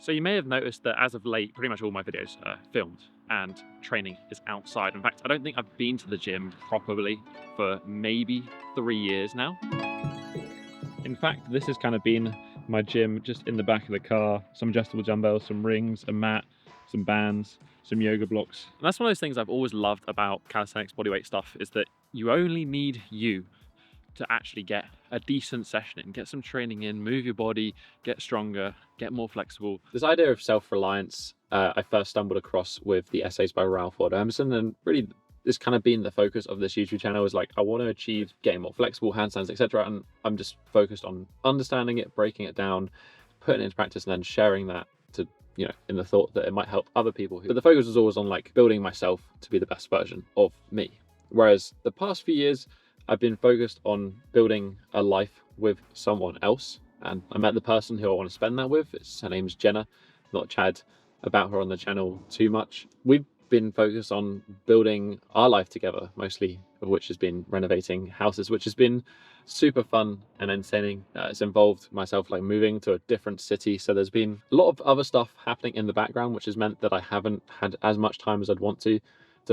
So you may have noticed that as of late, pretty much all my videos are filmed and training is outside. In fact, I don't think I've been to the gym properly for maybe 3 years now. In fact, this has kind of been my gym just in the back of the car. Some adjustable dumbbells, some rings, a mat, some bands, some yoga blocks. And that's one of those things I've always loved about calisthenics bodyweight stuff, is that you only need you to actually get a decent session in, get some training in, move your body, get stronger, get more flexible. This idea of self-reliance, I first stumbled across with the essays by Ralph Waldo Emerson, and really this kind of been the focus of this YouTube channel. Is like, I want to achieve getting more flexible, handstands, etc. And I'm just focused on understanding it, breaking it down, putting it into practice, and then sharing that to, in the thought that it might help other people. But the focus was always on like building myself to be the best version of me. Whereas the past few years, I've been focused on building a life with someone else. And I met the person who I want to spend that with. Her name's Jenna, not Chad about her on the channel too much. We've been focused on building our life together, mostly of which has been renovating houses, which has been super fun and entertaining. It's involved myself like moving to a different city. So there's been a lot of other stuff happening in the background, which has meant that I haven't had as much time as I'd want to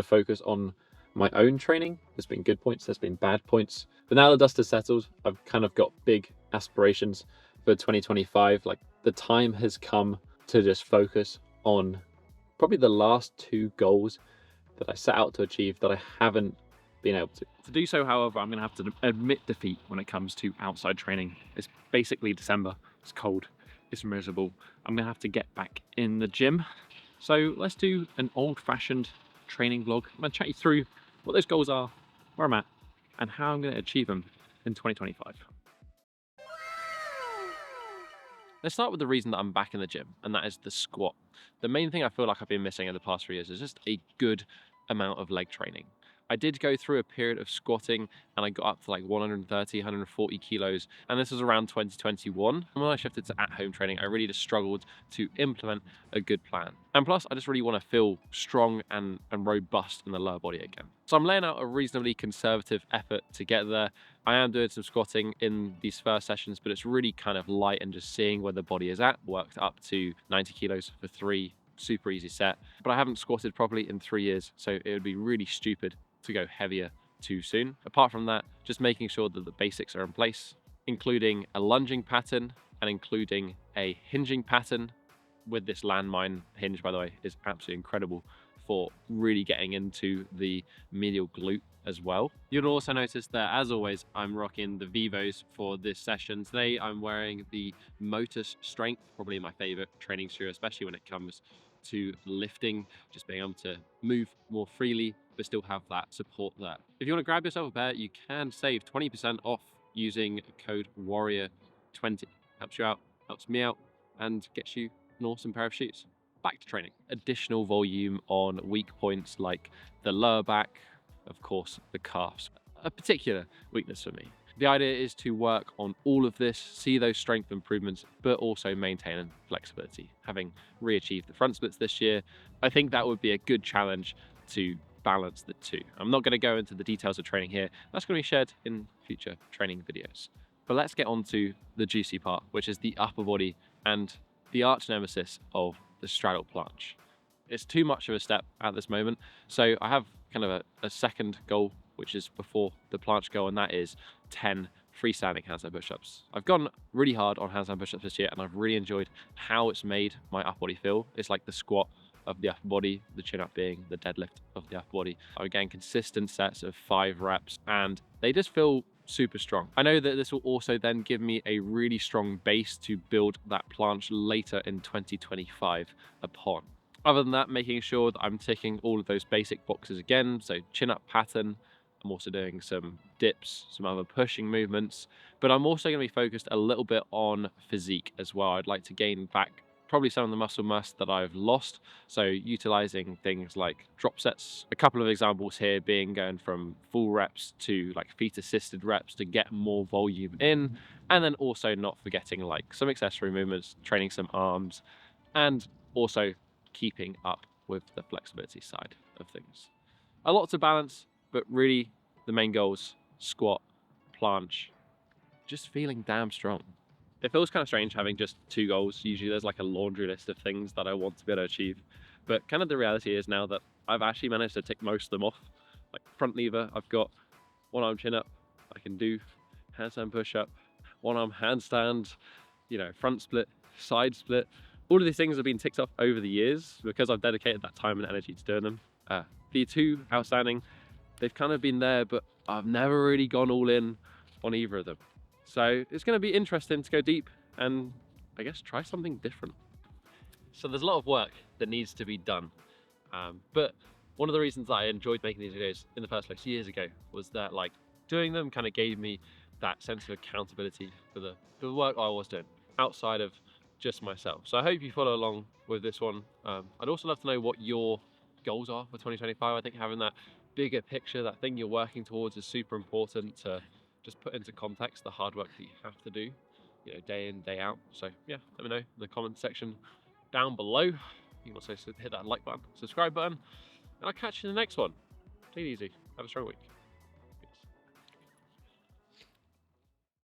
focus on my own training. There's been good points, there's been bad points. But now the dust has settled, I've kind of got big aspirations for 2025. Like, the time has come to just focus on probably the last two goals that I set out to achieve that I haven't been able to. To do so, however, I'm going to have to admit defeat when it comes to outside training. It's basically December, it's cold, it's miserable. I'm going to have to get back in the gym. So let's do an old-fashioned training vlog. I'm going to chat you through what those goals are, where I'm at, and how I'm going to achieve them in 2025. Let's start with the reason that I'm back in the gym, and that is the squat. The main thing I feel like I've been missing in the past 3 years is just a good amount of leg training. I did go through a period of squatting and I got up to like 130, 140 kilos. And this was around 2021. And when I shifted to at-home training, I really just struggled to implement a good plan. And plus, I just really want to feel strong and robust in the lower body again. So I'm laying out a reasonably conservative effort to get there. I am doing some squatting in these first sessions, but it's really kind of light and just seeing where the body is at. Worked up to 90 kilos for 3, super easy set. But I haven't squatted properly in 3 years, so it would be really stupid to go heavier too soon. Apart from that, just making sure that the basics are in place, including a lunging pattern and including a hinging pattern. With this landmine hinge, by the way, is absolutely incredible for really getting into the medial glute as well. You'll also notice that, as always, I'm rocking the Vivos for this session. Today I'm wearing the Motus Strength, probably my favorite training shoe, especially when it comes to lifting, just being able to move more freely but still have that support there. If you want to grab yourself a pair, you can save 20% off using code WARRIOR20. Helps you out, helps me out, and gets you an awesome pair of shoes. Back to training. Additional volume on weak points like the lower back, of course the calves, a particular weakness for me. The idea is to work on all of this, see those strength improvements, but also maintain flexibility. Having re-achieved the front splits this year, I think that would be a good challenge to balance the two. I'm not going to go into the details of training here. That's going to be shared in future training videos. But let's get on to the juicy part, which is the upper body and the arch nemesis of the straddle planche. It's too much of a step at this moment, so I have kind of a second goal, which is before the planche goal, and that is 10 freestanding handstand push-ups. I've gone really hard on handstand push-ups this year, and I've really enjoyed how it's made my upper body feel. It's like the squat of the upper body, the chin up being the deadlift of the upper body. I'm getting consistent sets of 5 reps, and they just feel super strong. I know that this will also then give me a really strong base to build that planche later in 2025 upon. Other than that, making sure that I'm ticking all of those basic boxes again. So chin up pattern, I'm also doing some dips, some other pushing movements, but I'm also going to be focused a little bit on physique as well. I'd like to gain back probably some of the muscle mass that I've lost. So utilizing things like drop sets. A couple of examples here being going from full reps to like feet assisted reps to get more volume in. And then also not forgetting like some accessory movements, training some arms, and also keeping up with the flexibility side of things. A lot to balance, but really the main goals: squat, planche, just feeling damn strong. it feels kind of strange having just 2 goals. Usually there's like a laundry list of things that I want to be able to achieve. But kind of the reality is now that I've actually managed to tick most of them off. Like front lever, I've got 1 arm chin up, I can do handstand push up, 1 arm handstand, you know, front split, side split. All of these things have been ticked off over the years because I've dedicated that time and energy to doing them. The 2 outstanding, they've kind of been there, but I've never really gone all in on either of them. So it's going to be interesting to go deep and I guess try something different. So there's a lot of work that needs to be done. But one of the reasons that I enjoyed making these videos in the first place years ago was that like doing them kind of gave me that sense of accountability for the work I was doing outside of just myself. So I hope you follow along with this one. I'd also love to know what your goals are for 2025. I think having that bigger picture, that thing you're working towards, is super important to just put into context the hard work that you have to do, you know, day in, day out. So yeah, let me know in the comment section down below. You can also hit that like button, subscribe button, and I'll catch you in the next one. Take it easy. Have a strong week.